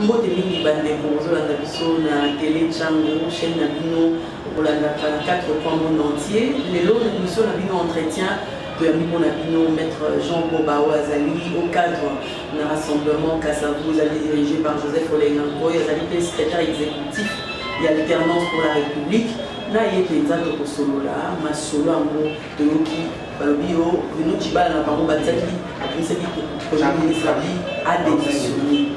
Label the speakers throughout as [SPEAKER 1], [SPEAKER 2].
[SPEAKER 1] mbote mingi bandeko ozolanda biso na télé Tchango chaîne na bino olanda 4 coins monde entier lelo émission na bino entretien toyambi na bino maître Jean Boba Azali au cadre d'un rassemblement Kassavou Azali dirigé par Joseph Olengankoy Azali secrétaire exécutif et alternance pour la République na yepenza to kosolola masolo yango toyoki balobi yo Bruno Tshibala na bango bataki akomisaki premier ministre a démissionné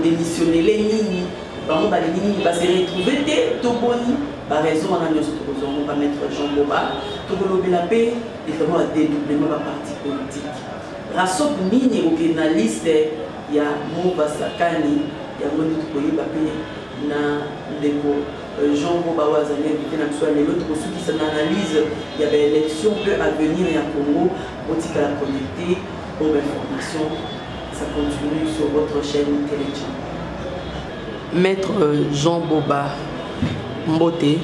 [SPEAKER 1] démissionner les nini bango balingi nini base retrouver te toboni ba raison wana nyonso tokozongo ba maître Jean Boba tokolobela pe vraiment à dédoublement ba parti politique rasop nini okena liste ya Mova Sakani ya moni tokoyeba pe na ndeko Jean Boba Azali invité na biso lelo tokosuki sa analyse ya ba élection peut à venir ya Congo otika la connecter pour l'information. Ça continue sur votre chaîne Téléchan. Maître Jean Boba Mbote.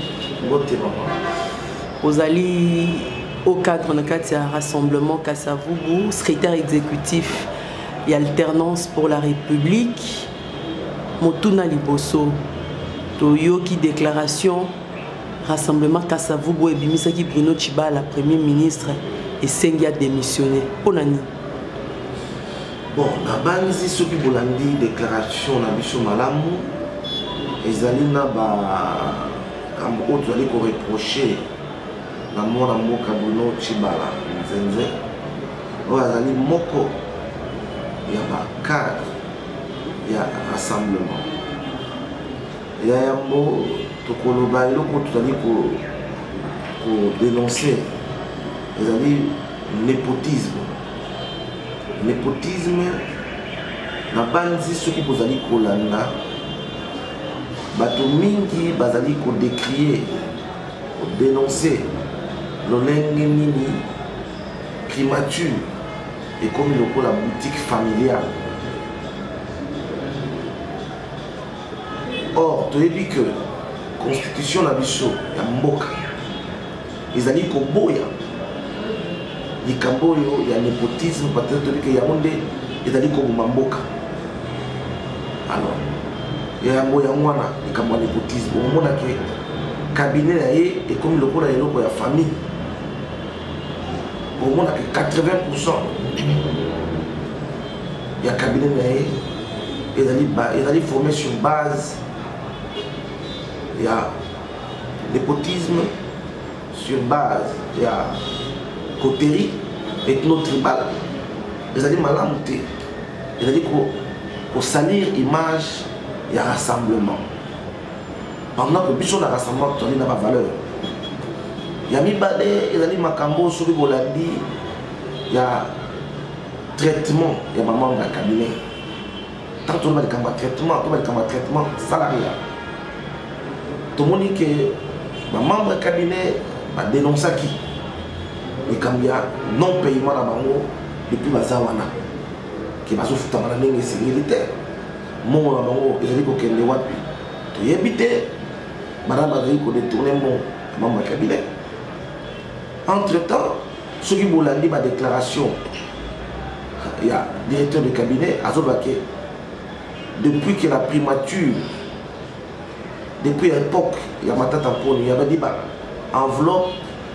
[SPEAKER 2] Mbote, maman.
[SPEAKER 1] Vous allez au cadre de un rassemblement Kassavoubou, secrétaire exécutif et alternance pour la République. Motuna Liboso. Toyoki déclaration. Rassemblement Kassavoubou et Bimisaki Bruno Tshibala, Premier ministre, et Sengi a démissionné. Ponani.
[SPEAKER 2] Bon, na banzi soki bolandi déclaration na biso malamu ezali na ba kambo oyo tozali koreproche na mwana mboka Bruno Tshibala nzenze oyo azali moko ya bakadre ya rassemblement ya yango tokoloba eloko tozali kodénoncer ezali népotisme. Népotisme, na banzi soki bozali kolanda bato mingi bazali ko décrier, ko dénoncer lolenge nini primature et comme lokola boutique familiale. Or, toyebi que constitution na biso ya mboka ezali koboya likambo oyo ya népotisme peut-être que yango nde ezali koboma mboka. Alors yango ya mwana likambo ya népotisme omona ke cabinet na ye ekomi lokola eloko ya famille omona ke 80% ya cabinet na ye ezali formé sur base ya népotisme, sur base ya coterie ethno-tribal. Ils allaient malamuter. Ils allaient pour salir l'image et le rassemblement. Pendant que le rassemblement n'a pas valeur. Il y a mis balai, il y a mis makambo sur le bolandi, il y a traitement, il y a maman dans le cabinet. Tant qu'on a des traitement salarial. Tout le monde dit que maman dans le cabinet va dénoncer qui. Et comme il y a non-paiement à Bango depuis Bazawana, qui va se foutre à la ligne militaire, mon Bango, il a dit qu'il y a wapi. Tu y habites, madame a dit qu'on détourne mon membre cabinet. Entre-temps, ceux qui m'ont dit ma déclaration, il y a directeur de cabinet, Azobake, depuis que la primature, depuis l'époque, il y a ma tante il y avait dit enveloppe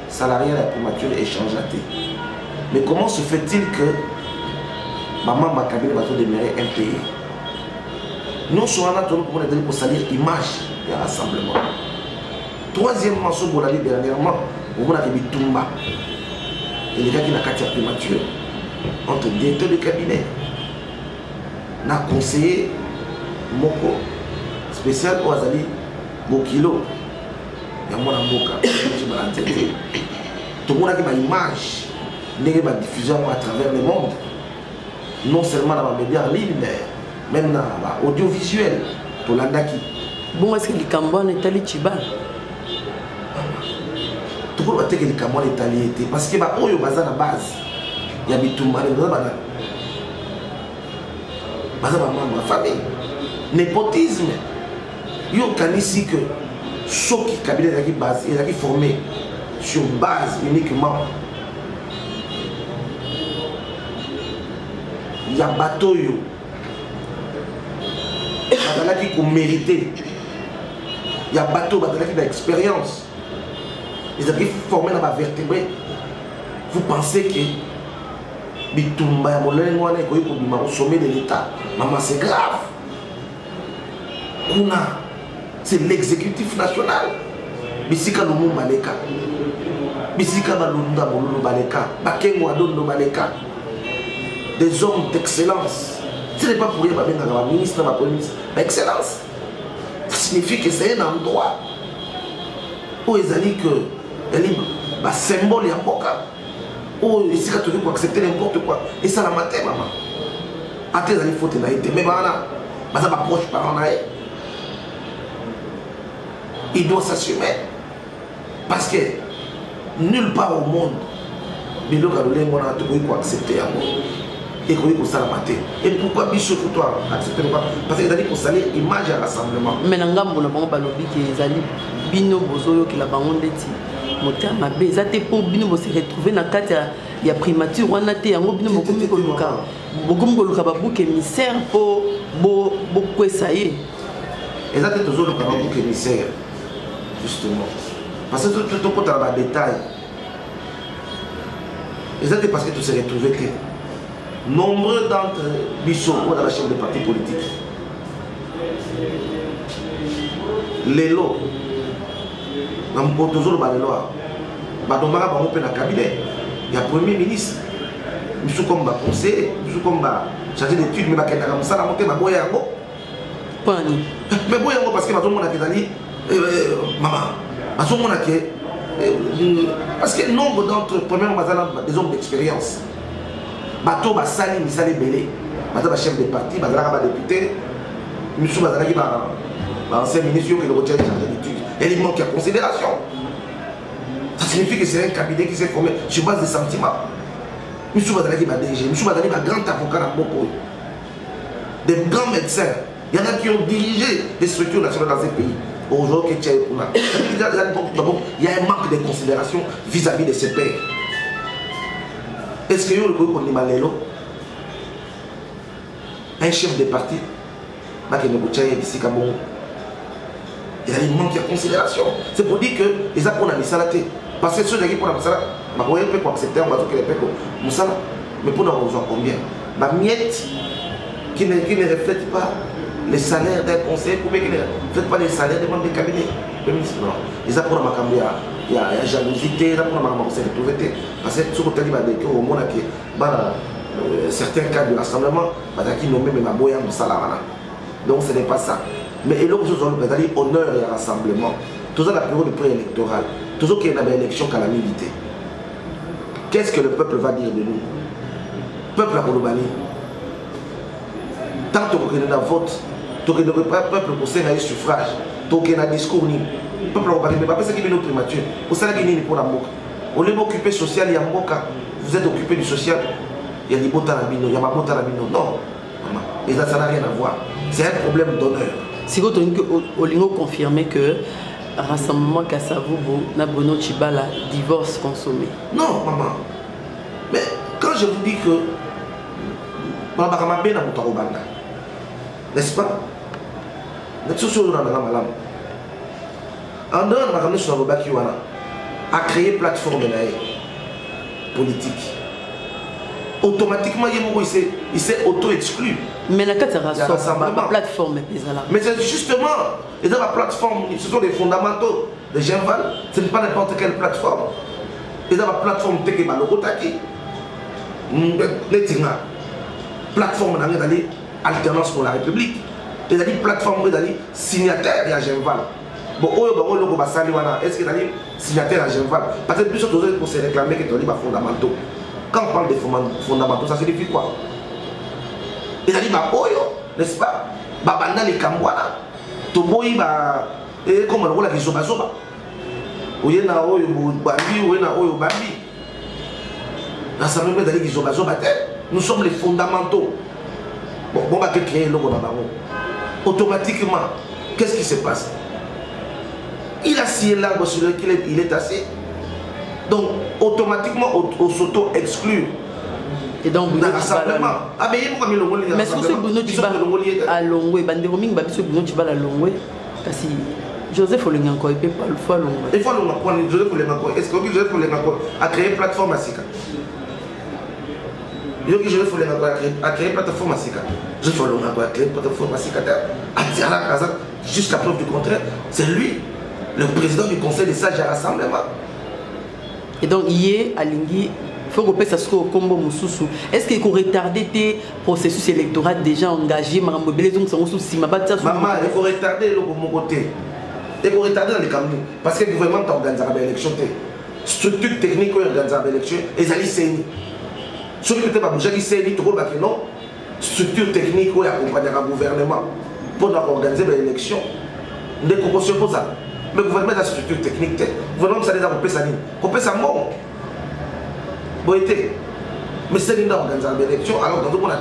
[SPEAKER 2] salariale à primature échangeatée. Mais comment se fait-il que maman m'a cabinet va demeurer impayé? Nous sommes là pour salir l'image du rassemblement. Troisièmement, ce qu'on a dit dernièrement, on a dit Tumba. Et les gars qui n'ont qu'à la primature, entre directeur de cabinet, n'a conseillé Moko spécial au Azali Bokilo. Il y a mon avocat, tout le monde a une image, une diffusion à travers le monde, non seulement dans les médias en ligne, mais même dans l'audiovisuel, pour l'Andaki.
[SPEAKER 1] Bon, est-ce que les Cambouans est allé Tshibala?
[SPEAKER 2] Tout le monde a dit que les Cambouans est allé, parce que bah, la base, il y a Bitumba, ma famille. Népotisme. Il y a ici que ceux qui cabinet est formé sur base uniquement. Il y a bateau, bazalaki ko mériter. Il y a bateau bazalaki d'expérience. Ils ont formé dans ma vertébrée. Vous pensez que Bitumba ya molenge wana ekoki kobima au sommet de l'État? Maman, c'est grave. Kuna, c'est l'exécutif national. Bisika Lumumba Baleka. Bisika Balunda Bolulu Baleka. Bakengo Adondo Baleka. Des hommes d'excellence. Ce n'est pas pour rien que ma ministre, ma premier ministre. L'excellence. Ça signifie que c'est un endroit où ils ont dit que le symbole est en boca. Où ici, tu peux accepter n'importe quoi. Et ça, la matin, maman. Après, il faut te naïter. Mais voilà, ça va proche par en aïe. Il doit s'assumer. Parce que nulle part au monde, il doit accepter un mot. Et qu'on ça la matin. Et pourquoi Bichot pour toi accepter pas? Parce qu'il a dit qu'on salit image à rassemblement.
[SPEAKER 1] Mais n'angam on a pas lobby qui est allé bino bozoyo qui la bangonde ti moteur ma beza te pour bino bo se retrouver na kati ya primature wana te yango bino bokomi ko luka ba bouc émissaire pour bo kwesaye.
[SPEAKER 2] Exactement toujours le bouc émissaire justement. Parce que tout côté dans le détail. Exactement parce que tu s'est retrouvé que nombreux d'entre Bichot dans la chaîne des partis politiques. Les lots, dans le toujours le lois, Badomara va romper dans le cabinet. Il y a le premier ministre, Bichot comme conseiller, Bichot comme chargé d'études, mais il y a comme ça, la montée, ma boyango. Mais boyango parce que ma zone a dit, maman, ma zone a dit, parce que nombre d'entre premièrement des hommes d'expérience. Bateau basali misali belé bateau ba chef de parti bazala ba député monsieur bazala ki ba ancien ministre qui le retient chargé d'études et il manque à considération. Ça signifie que c'est un cabinet qui s'est formé sur base de sentiments. Monsieur bazala ki ba DG monsieur bazala ba grand avocat dans Boko, des grands médecins. Il y en a qui ont dirigé des structures nationales dans ces pays. Aujourd'hui, il y a un manque de considération vis-à-vis de ces pairs. Est-ce que vous avez un chef de parti il y a un manque de considération. C'est pour dire que les apôtres ont mis ça. Parce que ceux qui ont mis ça, ils peuvent accepter un bateau qui est ça. Mais pour nous, on combien? Ma miette qui ne reflète pas les salaires d'un conseiller, qui ne reflète pas les salaires des membres du cabinet. Non. Les apôtres ont mis il y a jalousie, parce que ce que tu as dit, au monde, certains cas de rassemblement, qui nommé ma boya de salamana. Donc ce n'est pas ça. Mais il y a autre chose, honneur et rassemblement. Toujours la période de préélectorale, toujours qu'il y a une élection calamité. Qu'est-ce que le peuple va dire de nous? Peuple à Kolobani. Tant que nous avons vote, tant que le peuple possède un suffrage, tant qu'il y a un discours. Le peuple va parler, mais pas ce qui est nos primatures. Vous savez qu'il y a pour la moque. Au lieu d'occuper social, il y a moka. Vous êtes occupé du social. Il y a des botanabino, il y a ma botanabino. Non, et ça n'a rien à voir. C'est un problème d'honneur.
[SPEAKER 1] Si vous avez confirmé que Rassemblement Kassavobo, Nabono Chibala, divorce consommé.
[SPEAKER 2] Non, maman. Mais quand je vous dis que n'est-ce pas? En dehors de a créé une plateforme politique. Automatiquement, il s'est auto-exclu.
[SPEAKER 1] Mais la plateforme
[SPEAKER 2] mais c'est justement, et dans la plateforme, ce sont des fondamentaux de Genval, ce n'est pas n'importe quelle plateforme. Et dans la plateforme, c'est plateforme alternance pour la République. Et la plateforme signataire de Genval. Bon, est-ce qu'il y a des signataires à Genval? Parce que plus pour se réclamer que tu as des fondamentaux. Quand on parle de fondamentaux, ça signifie quoi? Il a dit, n'est-ce pas? Babanda les Kambouana. Toboyi, comme on l'a dit, Zoba. Oyena Oyo Bambi, Oyena Oyo Bambi. L'Assemblée de l'Église Zoba. Nous sommes les fondamentaux. Bon, on va créer le logo dans automatiquement, qu'est-ce qui se passe? Il a scié l'arbre sur lequel il est assis. Donc, automatiquement, on s'auto-exclut.
[SPEAKER 1] Et donc, Bruno
[SPEAKER 2] Tibala. Ah, mais il faut que Longwe.
[SPEAKER 1] Mais est-ce que Bruno Tibala à Longwe, Bandero Ming, Babiso Bruno Tibala à Longwe, kasi Joseph Olenganko, il peut pas le faire Longwe.
[SPEAKER 2] Il faut Longwe, Joseph Olenganko. Est-ce que Joseph Olenganko a créé une plateforme à Sika? Joseph Olenganko a créé une plateforme à Sika. Joseph Olenganko a créé une plateforme à Sika. Jusqu'à preuve du contraire, c'est lui, le président du conseil des sages à rassemblement. Et donc, hier, à Lingui, il faut que ça soit au combo Moussoussou. Est-ce qu'il faut retarder tes processus électoraux déjà engagés? Maman, il faut retarder le mon côté. Il faut retarder dans les camions. Parce que le gouvernement a organisé l'élection. Structure technique qui a organisé l'élection, ils allaient saigner. Ceux qui n'étaient pas bougés, ils saigner, tout le monde non. Structure technique qui accompagne le gouvernement pour organiser l'élection. Dès qu'on se pose ça. Mais le gouvernement a la structure technique. Le gouvernement a déjà coupé sa ligne. Coupé sa mort. Mais c'est une organisation d'élection, alors dans le monde,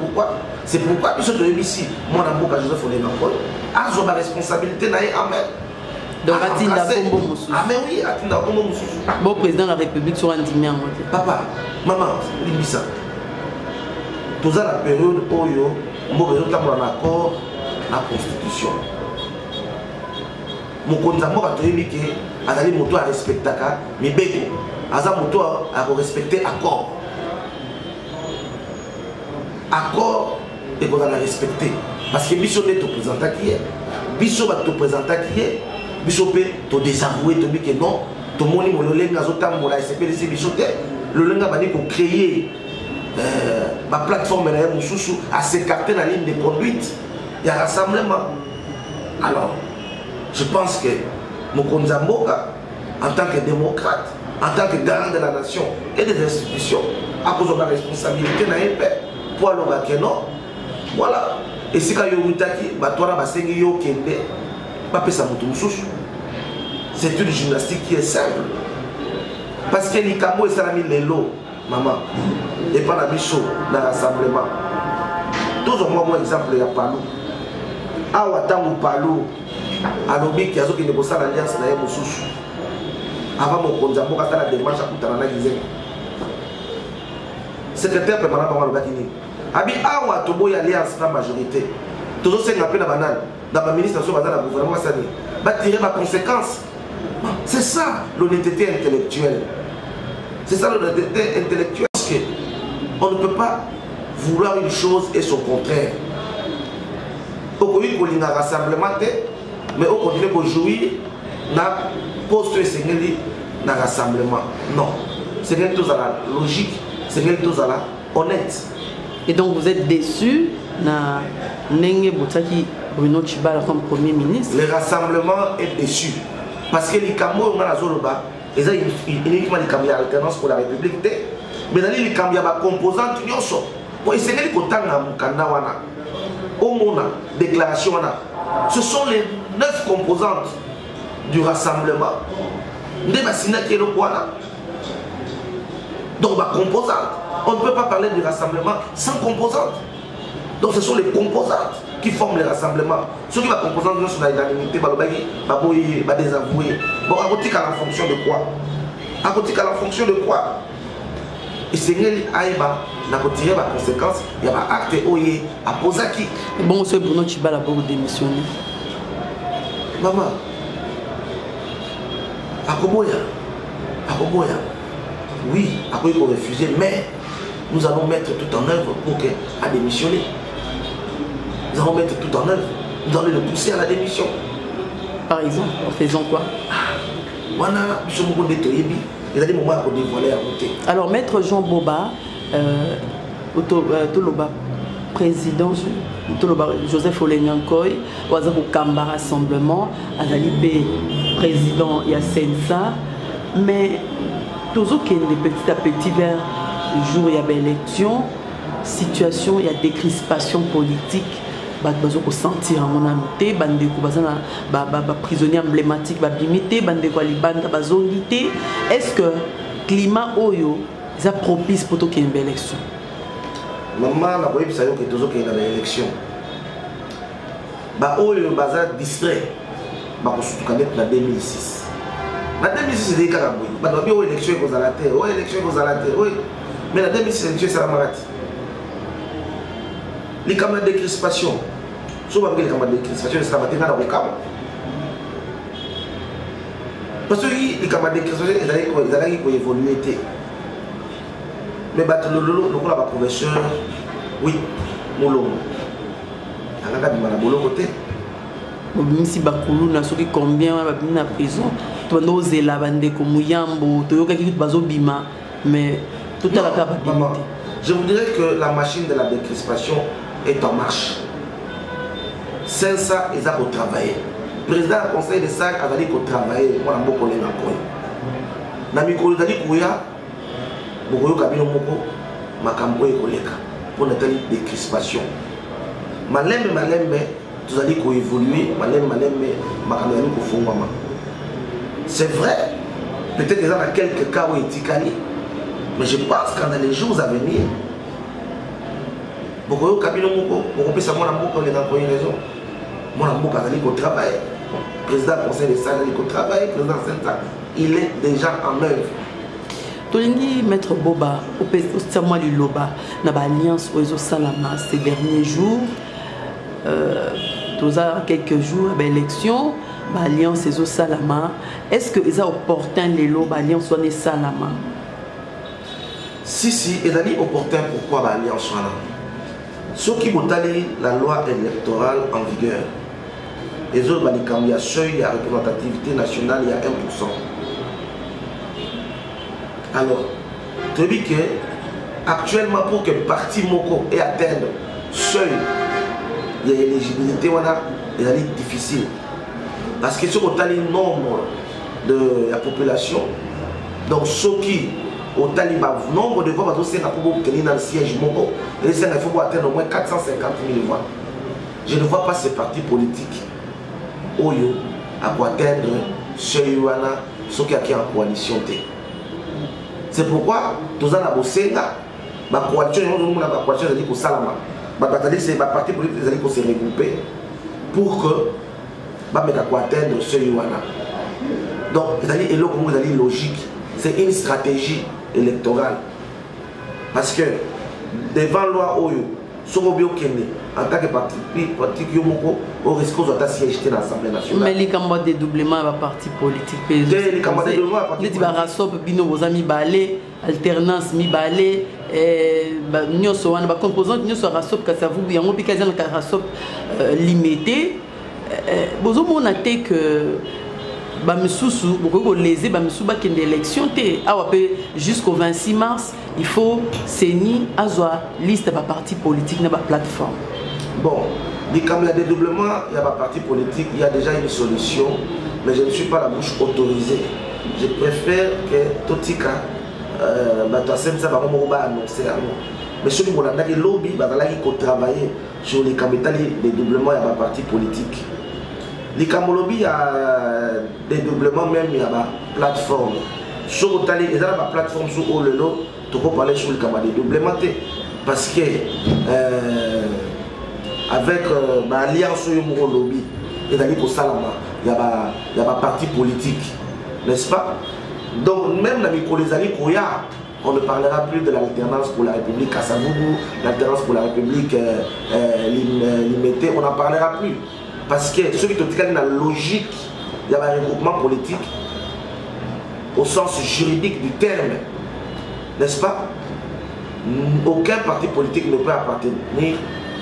[SPEAKER 2] pourquoi? C'est pourquoi, puisque ici, mon amour à Joseph Olenganko, a la responsabilité d'aller à mer.
[SPEAKER 1] Donc, Atinda Kombo Moussou.
[SPEAKER 2] Ah, mais oui, Atinda Kombo Moussou.
[SPEAKER 1] Bon président de la République sur un dîner.
[SPEAKER 2] Papa, maman, Libissa, tout ça, la période où on a un accord, la Constitution. Mon compte d'amour a dit que Azali Moto a respecté mais Beko, Azali Moto a respecté l'accord. Accord et qu'on a respecté. Parce que Bishop est te présentant qui est, Bishop va te présenter qui est, Bishop est te désavouer, te dire que non, tout le monde est le lenga la SCP de Bishop, le lenga va dire qu'on crée ma plateforme à s'écarter dans la ligne de conduite. Il y a un rassemblement. Alors, je pense que Mokonza Mboka, en tant que démocrate, en tant que garant de la nation et des institutions, à cause de la responsabilité d'un père, pour aller non. Voilà. Et si quand vous c'est une gymnastique qui est simple. Parce que les camo et salami lelo, maman, et pas la bichot dans l'assemblement. Tous au moins exemple, il y a Palou. Ah, ou Palou. Alobi qui a qui négocié l'alliance na Moussoussou. Avant mon konzambo quand la démarche à Koutanana Gizé. Secrétaire permanent pour le Bakini. Abi awa tobo alliance la majorité. Toujours c'est un peu la banane. Dans ma ministre sur la gouvernement Sani. Va tirer ma conséquence. C'est ça l'honnêteté intellectuelle. C'est ça l'honnêteté intellectuelle. Parce que on ne peut pas vouloir une chose et son contraire. Au Covid, il y a un rassemblement. Mais on continue pour jouir dans le poste de rassemblement. Non. C'est quelque chose à la logique, c'est quelque chose à la honnête.
[SPEAKER 1] Et donc vous êtes déçu na Nenge Boutaki Bruno Tibala comme Premier ministre? Le
[SPEAKER 2] rassemblement est déçu. Parce que les Cameroun, on a la zone bas, ils ont uniquement les Cameroun alternance pour la République. Mais dans les Cameroun, il y a des composantes. Pour essayer de faire des déclaration. Ce sont les 9 composantes du rassemblement. Donc, composantes. On ne peut pas parler du rassemblement sans composantes. Donc, ce sont les composantes qui forment les rassemblements. Ceux qui vont composantes sont dans l'unanimité, ils vont désavouer. Bon, à côté, en fonction de quoi? À côté, en fonction de quoi? Et c'est Aïba, n'a pas tiré ma conséquence, il y a un acte à Posaki.
[SPEAKER 1] Bon, c'est Bruno Tibala pour démissionner.
[SPEAKER 2] Maman, à Koboya, oui, après il faut refuser, mais nous allons mettre tout en œuvre pour qu'elle a démissionné. Nous allons mettre tout en œuvre, nous allons le pousser à la démission.
[SPEAKER 1] Par exemple, en faisant quoi? Alors, Maître Jean Boba, Toloba, président Joseph Olenganko, au Kamba Rassemblement, Azali président Yasensa, mais toujours qu'il y a petit à petit vers le jour où il y a l'élection, situation, il y a décrispation politique. Bazo ko sentir en mon amité bande ko bazana prisonnier emblématique ba bimité bande ko libanda bazongité. Est-ce que climat oyo ça propice pour qu'il y ait une belle élection?
[SPEAKER 2] Maman na boyebi sayo que toujours qu'il y a une élection ba oyo baza distrait ba ko sutu kanete na 2006 na 2006 c'est des kaka boy ba bi o élection ko zalaté o élection ko zalaté Mais la 2006, c'est la maladie. Les camarades de crispation. Souvent, les camarades de crispation, c'est la maladie dans le camp. Parce que les camarades de crispation, ils allaient évoluer. Mais le professeur, oui, Moulon. Il y a un côté.
[SPEAKER 1] Si bakulu na soki combien na prison to noze la bande ko muyambo to yoka ki bazo bima mais tout à la capacité.
[SPEAKER 2] Je vous dirais que la machine de la décrispation est en marche. Sans ça, ils ont travaillé. Le président du conseil de SAC a dit qu'il travaillait. Moi, je suis un peu. Nami Kolidali Kouya, Bokoyo Kabino Moko, Makambo et Koleka, pour notre décrispation. Malembe, tout allez évoluer, Malembe, Makambo et Fongwama. C'est vrai, peut-être qu'il y a quelques cas où il est ticani, mais je pense que dans les jours à venir, Bokoyo Kabino Moko, Bokoyo Samona Moko, les employés raison. Mon amour a dit qu'on travaille. Le président du conseil de SAC a dit qu'on travaille. Le président Senta, il est déjà en œuvre.
[SPEAKER 1] Tolingi maître Boba, au Samuel Loba, n'a pas alliance aux Salama ces derniers jours. Tous quelques jours à l'élection, alliance aux Salama. Est-ce que ils ont opportun les Loba alliance aux Salama?
[SPEAKER 2] Si, il a dit opportun pourquoi l'alliance soit là. Ceux qui ont la loi électorale en vigueur, les autres, il y a seuil, il y a représentativité nationale, il y a 1%. Alors, je dis que actuellement, pour que le parti Moko ait atteint seuil, il y a éligibilité, il est difficile. Parce que si on a le nombre de la population, donc ceux qui ont le nombre de voix, pour obtenir dans le siège Moko, il faut atteindre au moins 450 000 voix. Je ne vois pas ces partis politiques Oyo à atteindre ceux qui sont en coalition. C'est pourquoi tous les coalition, la coalition dit que Salama, les partis politiques vont se regrouper pour que atteindre ceux qui donc c'est logique, c'est une stratégie électorale. Parce que devant loi Oyo, en tant que parti au risque de siéger dans l'Assemblée nationale.
[SPEAKER 1] Mais les cambats de dédoublement à parti politique. Les cambats de dédoublement à parti politique. Les amis balé, alternance mi balé, nous sommes composants, nous sommes rasop que ça vous bien, on peut quasi un rasop limité. Vous avez noté que Bamisusu, beaucoup de lésés, Bamisusu, qui est une élection, jusqu'au 26 mars, il faut saigner à la liste de partis politiques, de la plateforme.
[SPEAKER 2] Bon, comme le dédoublement, il y a pas parti politique, il y a déjà une solution, mais je ne suis pas la bouche autorisée. Je préfère que tout cas, ça va annoncer à nous. Mais ceux qui ont des lobbies, ils vont travailler sur les capitales de dédoublement, il y a pas parti politique. Les Camolobi, il y a des dédoublements, même il y a des plateformes. Sur il y a des plateformes sur Olelo, tu peux parler sur le dédoublement. Parce que avec l'alliance sur le lobby, il y a des partis politiques, n'est-ce pas? Donc même dans les Kolizali Koya, on ne parlera plus de l'alternance pour la République à Savougou, l'alternance pour la République limitée, on n'en parlera plus. Parce que ceux qui ont la logique, il y a un regroupement politique au sens juridique du terme, n'est-ce pas? Aucun parti politique ne peut appartenir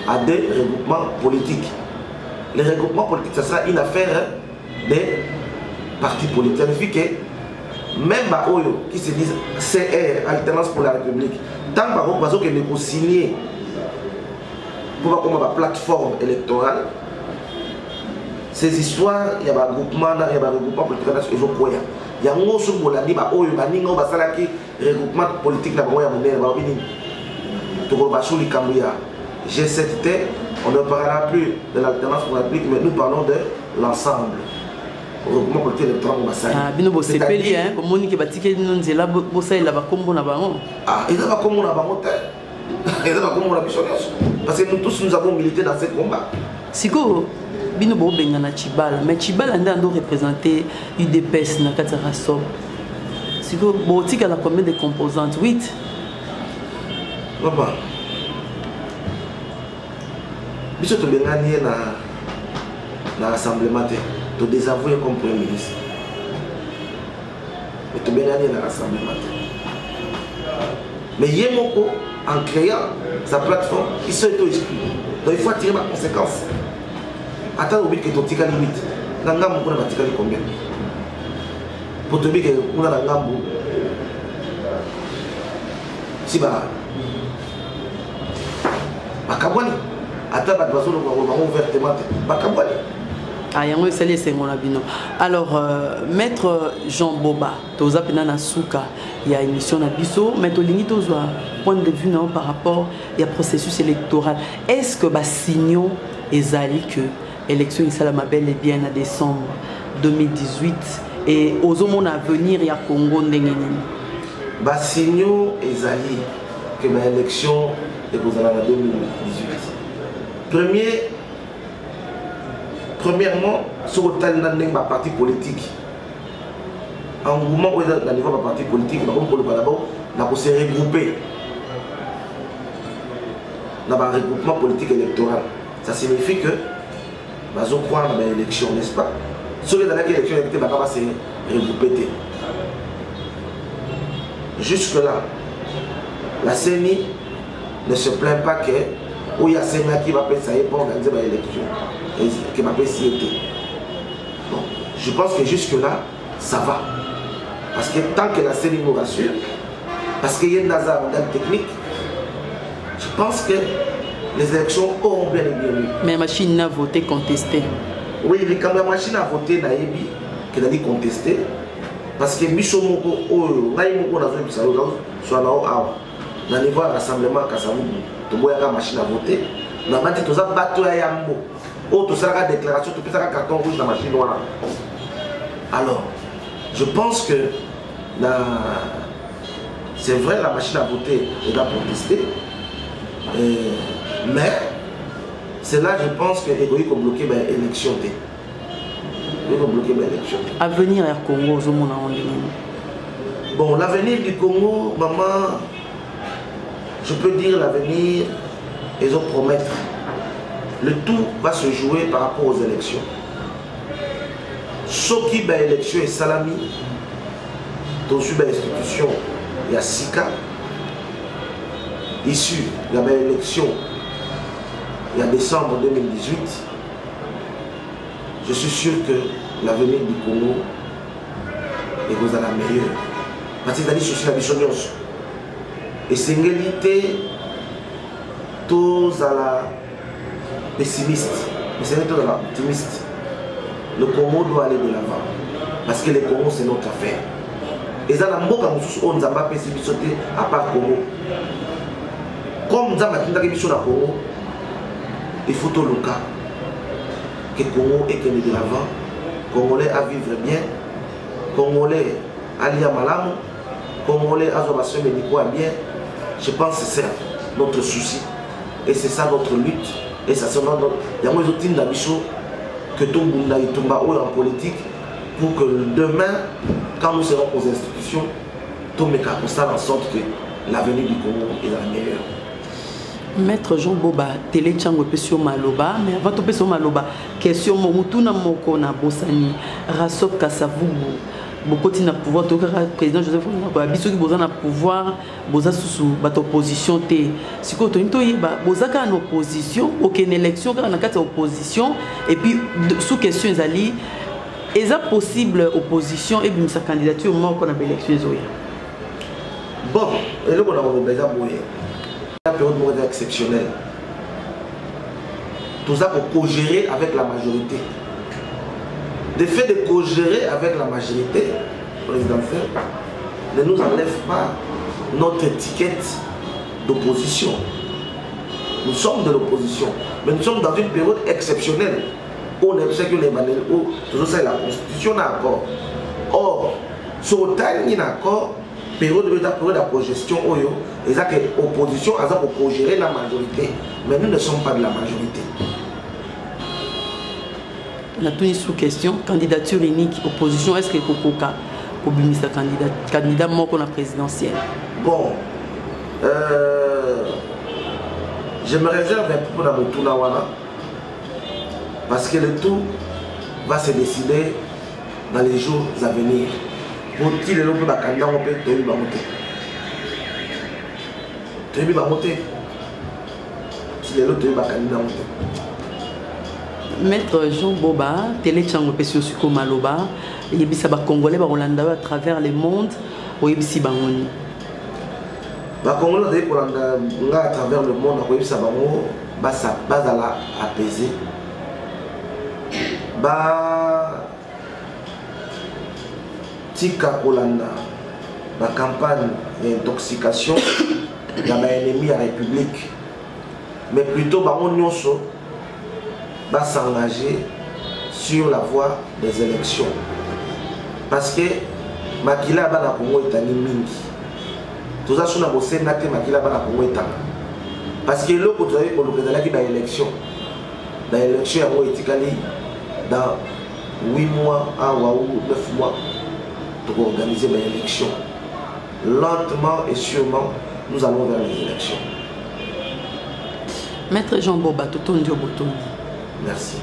[SPEAKER 2] à des regroupements politiques. Les regroupements politiques, ce sera une affaire des partis politiques. Ça signifie que même Oyo qui se disent CR, Alternance pour la République, tant que nous avons signé pour avoir une plateforme électorale, ces histoires, il y a un regroupement politique, il y a un regroupement politique, G7T, on ne parlera plus de l'alternance pour la République, mais nous parlons de l'ensemble. Regroupement politique électoral.
[SPEAKER 1] Ah, il y a des
[SPEAKER 2] parce que nous tous nous avons milité dans ce combat.
[SPEAKER 1] Bino bo bengana Chibala, mais Chibala ndo représenter UDPS na kati rasop. Siko botika la combien de composantes? 8.
[SPEAKER 2] Papa, si tu as gagné dans l'Assemblée, tu as désavoué comme Premier ministre. Mais tu as gagné dans l'Assemblée. Mais Yemoko, en créant sa plateforme, il se exclu. Donc il faut tirer ma conséquence. Attends, oublie que tu as limite. Nangam, on a combien? Pour te dire que on a Nangam. Si bah. Bakabwani. Attends, bah, on va ouvrir tes maths. Bakabwani.
[SPEAKER 1] Ah, yango esali esengo na bino. Alors, maître Jean Boba, toza pena na suka, il y a émission na biso, mais tolingi tozwa point de vue non par rapport au processus électoral. Est-ce que ba signaux ezali que élection isala mabel et bien en décembre 2018 et aux hommes à venir il y a Congo ndengeni?
[SPEAKER 2] Ba signaux ezali que ma élection est en 2018. Premièrement, sur le parti politique, en mouvement où il y a un parti politique, on va se regrouper dans un regroupement politique électoral. Ça signifie que nous croire dans l'élection, n'est-ce pas? Sur l'élection, on va se regrouper. Jusque-là, la CENI ne se plaint pas que où il y a CENI qui va payer ça pour organiser l'élection. Qui m'appelle CIT. Bon, je pense que jusque-là, ça va. Parce que tant que la CENI nous rassure, parce qu'il y a une NASA modèle technique, je pense que les élections auront bien et bien eu.
[SPEAKER 1] Mais la machine a voté contesté.
[SPEAKER 2] Oui, quand la machine a voté, qu'elle a dit contesté, parce que Michel Moko, soit dans le niveau de rassemblement, quand la machine a voté, on a dit que nous avons battu à Yambo. Oh, tout ça, la déclaration, tout ça, carton rouge dans la machine noire. Alors, je pense que c'est vrai, la machine à voter est là pour tester. Mais c'est là, je pense que l'égoïque a bloqué l'élection.
[SPEAKER 1] Avenir du Congo,
[SPEAKER 2] bon, l'avenir du Congo, maman, je peux dire l'avenir, ils ont promettre. Le tout va se jouer par rapport aux élections. Ce qui est l'élection et salami, dans une institution, il y a 6 cas. Issu de l'élection, il y a décembre 2018. Je suis sûr que l'avenir du Congo est vous à la meilleure. Parce que c'est la mission. Et c'est une réalité, tous à la pessimiste, mais c'est plutôt optimiste. Le Congo doit aller de l'avant. Parce que le Congo, c'est notre affaire. Et ça, on n'a pas pessimiste à part Congo. Comme nous avons dit que Congo, il faut tout le cas. Que le Congo est de l'avant. Congolais à vivre bien. Congolais à lire malam. Congolais à observer médicaux bien. Je pense que c'est ça notre souci. Et c'est ça notre lutte. Et ça, il y a des gens que tout le monde est en politique pour que demain, quand nous serons aux institutions, tout le monde constate en sorte que l'avenir du Congo est la meilleure.
[SPEAKER 1] Maître Jean Boba, télé Tchango Pesio Maloba, mais avant tout Pesio Maloba, question Momutuna Moko na Bosani, Rasop Kasavubu. Beaucoup de pouvoir, le président Joseph Kabila, biso qui boza na pouvoir, boza sous bato opposition té. Si ko to into yeba, boza ka en opposition, aucune élection ka na kati opposition et puis sous question ezali, est-ce possible opposition et bien sa candidature au moment qu'on a élection zoya.
[SPEAKER 2] Bon, et là on a déjà boyé. La période exceptionnelle. Tout ça pour co-gérer avec la majorité. Le fait de co-gérer avec la majorité présidentielle ne nous enlève pas notre étiquette d'opposition. Nous sommes de l'opposition, mais nous sommes dans une période exceptionnelle où on sait que les manuels, où toujours ça, la Constitution n'a accord. Or, sur le temps, il y a accord, période de progestion, et ça que l'opposition a pour co-gérer la majorité, mais nous ne sommes pas de la majorité.
[SPEAKER 1] On a tout sous question, candidature unique, opposition, est-ce que Kokoka, au ministre candidat mort qu'on a présidentiel?
[SPEAKER 2] Bon, je me réserve un peu dans le tout parce que le tout va se décider dans les jours à venir. Faut-il le peu bakanda on peut te bamote. Te bamote. Si le te bakanda on peut.
[SPEAKER 1] Maître Jean Boba, Télé Tchango Pesio Suko Maloba, Yebisa ba Congolais ba Rolanda à travers le monde, ou Yebisi Bangoni.
[SPEAKER 2] Ba Congolais pour Rolanda à travers le monde, ou Yebisa Bango, ba sa base à la apaiser. Ba Tika Rolanda, la campagne d'intoxication de l'ennemi à la République, mais plutôt Bango Nyonso va s'engager sur la voie des élections. Parce que Makila Bana Congo est un mingi. Tout ça, on a bossé Makila Bana Congo est un. Parce que l'autre, vous avez pour l'élection. Dans l'élection, il y a dans 8 mois, 1 ou 9 mois, pour organiser l'élection. Lentement et sûrement, nous allons vers les élections.
[SPEAKER 1] Maître Jean Boba, tout le monde.
[SPEAKER 2] Merci.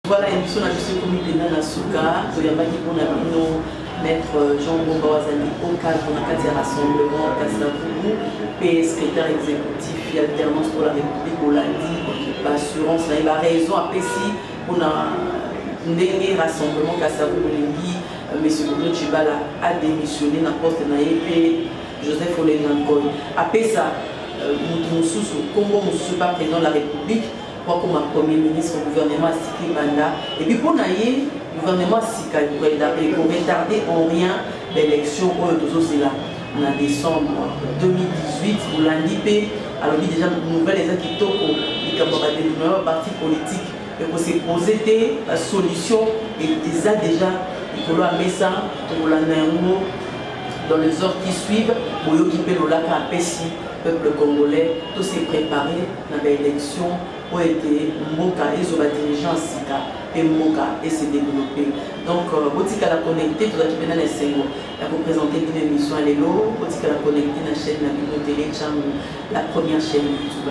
[SPEAKER 1] Voilà, émission de la comité Nanasuka, Maître Jean Boba Wazali, au cadre de rassemblement Kassavubu, secrétaire exécutif et alternance pour la République Hollandi, l'assurance, il a raison à Pessi, on a un dernier rassemblement Kassavubu, M. Bruno Chibala a démissionné dans le poste de Joseph Olengankoy. À Pessa, Congo ne suis pas président de la République, moi comme premier ministre du gouvernement Siki Banda. Et puis pour le gouvernement Sika, pour retarder en rien l'élection en décembre 2018, pour l'Andipé, alors déjà une nouvelle qui le parti politique et pour se poser des solutions et déjà il faut ça pour dans les heures qui suivent pour occuper le lac à Pessi. Peuple congolais, tout s'est préparé dans l'élection pour être Mboka et Zoba dirigeant Sika et Mboka et se développer. Donc, Botika la connecté, tout qui est dans les Sengo, la pour présenter une émission à l'élo, Botika la connecté dans la chaîne de la Télé Tchango, la première chaîne YouTube.